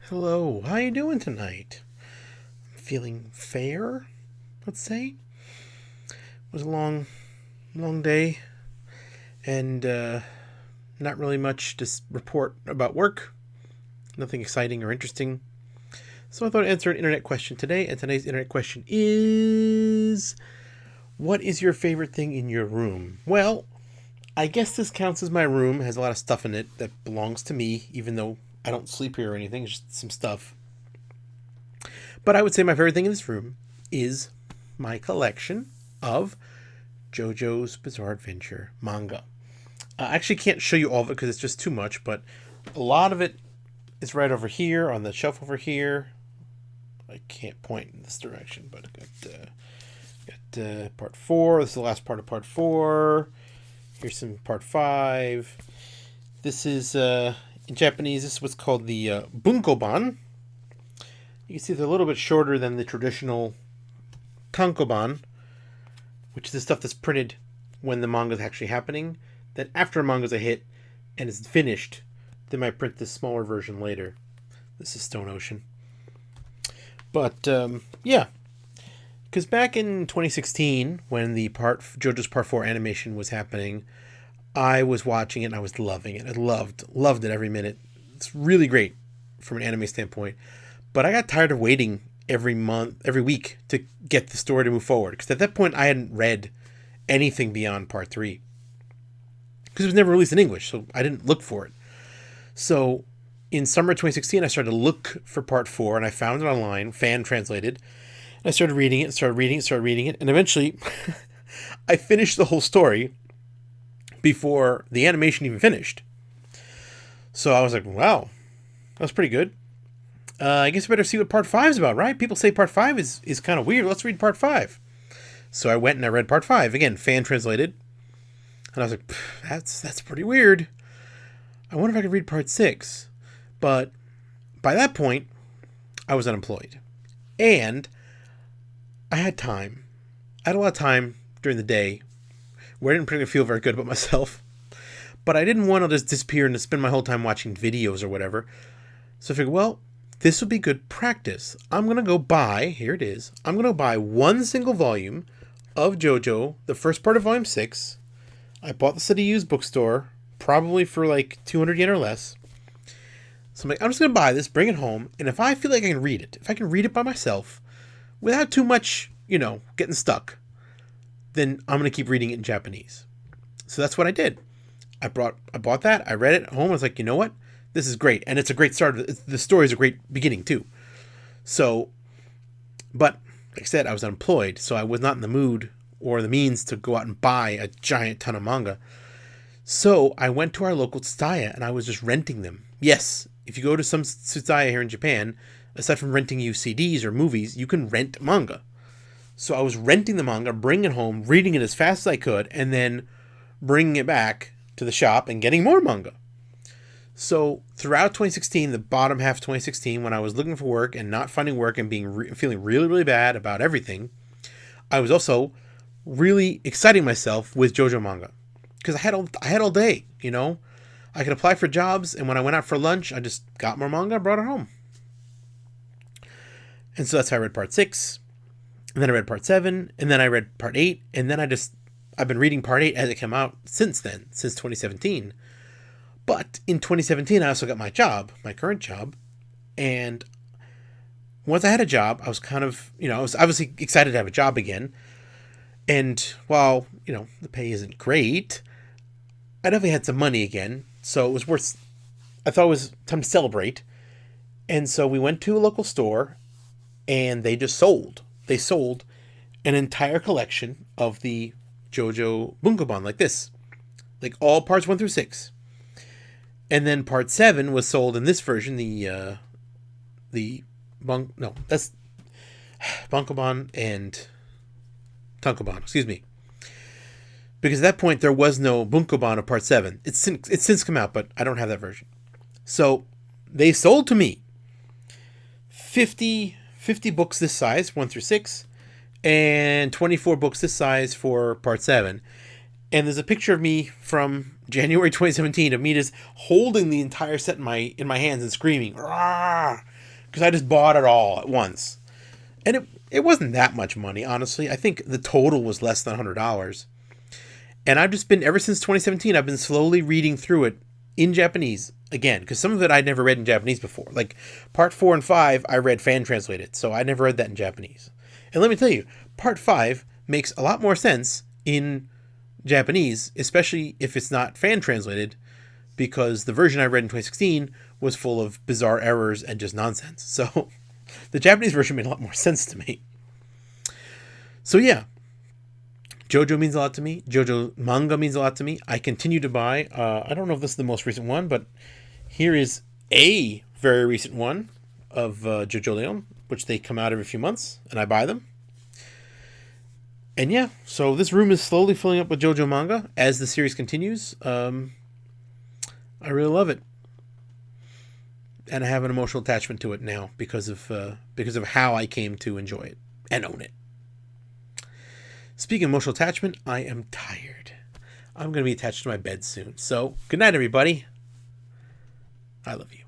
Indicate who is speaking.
Speaker 1: Hello, how you doing tonight? Feeling fair, let's say. It was a long day, and not really much to report about work. Nothing exciting or interesting. So I thought I'd answer an internet question today, and today's internet question is: what is your favorite thing in your room? Well, I guess this counts as my room. It has a lot of stuff in it that belongs to me, even though I don't sleep here or anything, it's just some stuff. But I would say my favorite thing in this room is my collection of JoJo's Bizarre Adventure manga. I actually can't show you all of it because it's just too much, but a lot of it is right over here on the shelf over here. I can't point in this direction, but I got part four. This is the last part of part four. Here's some part five. This is in Japanese. This is what's called the bunkoban. You can see they're a little bit shorter than the traditional tankoban, which is the stuff that's printed when the manga is actually happening. Then after a manga is a hit and is finished, they might print this smaller version later. This is Stone Ocean. But yeah, because back in 2016, when the JoJo's Part 4 animation was happening, I was watching it and I was loving it. I loved it every minute. It's really great from an anime standpoint. But I got tired of waiting every week to get the story to move forward. Because at that point, I hadn't read anything beyond part 3. Because it was never released in English, so I didn't look for it. So in summer 2016, I started to look for part 4, and I found it online, fan translated. And I started reading it, and eventually I finished the whole story before the animation even finished. So I was like, wow, that was pretty good. I guess we better see what part 5 is about, right? People say part 5 is kind of weird. Let's read part 5. So I went and I read part 5. Again, fan translated. And I was like, that's pretty weird. I wonder if I could read part 6. But by that point, I was unemployed. And I had time. I had a lot of time during the day where I didn't particularly feel very good about myself. But I didn't want to just disappear and spend my whole time watching videos or whatever. So I figured, well, this would be good practice. I'm going to go buy, here it is, I'm going to buy one single volume of JoJo, the first part of volume 6. I bought this at a used bookstore, probably for like 200 yen or less. So I'm like, I'm just going to buy this, bring it home, and if I feel like I can read it, if I can read it by myself, without too much, getting stuck, then I'm going to keep reading it in Japanese. So that's what I did. I bought that, I read it at home, I was like, you know what? This is great, and it's a great start. The story is a great beginning, too. So, but, like I said, I was unemployed, so I was not in the mood or the means to go out and buy a giant ton of manga. So, I went to our local tsutaya, and I was just renting them. Yes, if you go to some tsutaya here in Japan, aside from renting you CDs or movies, you can rent manga. So, I was renting the manga, bringing it home, reading it as fast as I could, and then bringing it back to the shop and getting more manga. So throughout 2016, the bottom half of 2016, when I was looking for work and not finding work and feeling really, really bad about everything, I was also really exciting myself with JoJo manga because I had all day. I could apply for jobs, and when I went out for lunch, I just got more manga, brought it home, and so that's how I read part 6, and then I read part 7, and then I read part 8, and then I've been reading part 8 as it came out since 2017. But in 2017, I also got my current job. And once I had a job, I was kind of, I was obviously excited to have a job again. And while, the pay isn't great, I definitely had some money again. So it was I thought it was time to celebrate. And so we went to a local store and they just sold. They sold an entire collection of the JoJo Bunkoban like this. Like all parts 1 through 6. And then part 7 was sold in this version, that's Bunkoban and Tankoban, excuse me. Because at that point there was no Bunkoban of part 7. It's since come out, but I don't have that version. So they sold to me 50 books this size, 1 through 6, and 24 books this size for part 7. And there's a picture of me from January 2017 of me just holding the entire set in my hands and screaming, because I just bought it all at once. And it wasn't that much money, honestly. I think the total was less than $100. And I've just been, ever since 2017, I've been slowly reading through it in Japanese again, because some of it I'd never read in Japanese before. Like part 4 and 5, I read fan translated, so I never read that in Japanese. And let me tell you, part 5 makes a lot more sense in Japanese, especially if it's not fan translated, because the version I read in 2016 was full of bizarre errors and just nonsense. So the Japanese version made a lot more sense to me. So yeah, JoJo means a lot to me. JoJo manga means a lot to me. I continue to buy. I don't know if this is the most recent one, but here is a very recent one of JoJo Leon, which they come out every few months, and I buy them. And yeah, so this room is slowly filling up with JoJo manga as the series continues. I really love it, and I have an emotional attachment to it now because of how I came to enjoy it and own it. Speaking of emotional attachment, I am tired. I'm going to be attached to my bed soon. So good night, everybody. I love you.